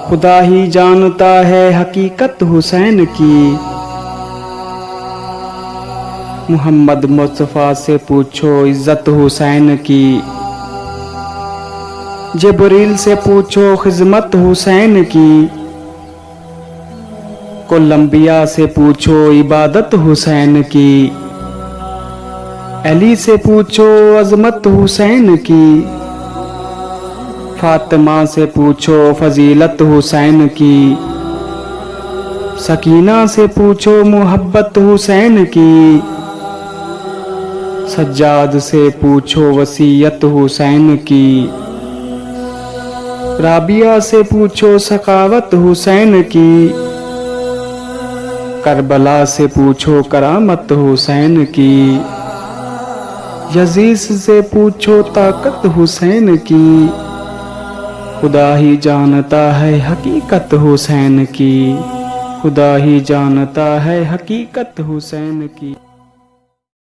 खुदा ही जानता है हकीकत हुसैन की। मोहम्मद मुस्तफ़ा से पूछो इज्जत हुसैन की। जिब्रील से पूछो खिदमत हुसैन की। कोलंबिया से पूछो इबादत हुसैन की। अली से पूछो अजमत हुसैन की। फातिमा से पूछो फजीलत हुसैन की। सकीना से पूछो मोहब्बत हुसैन की। सज्जाद से पूछो वसीयत हुसैन की। राबिया से पूछो सखावत हुसैन की। करबला से पूछो करामत हुसैन की। यजीद से पूछो ताकत हुसैन की। खुदा ही जानता है हकीकत हुसैन की। खुदा ही जानता है हकीकत हुसैन की।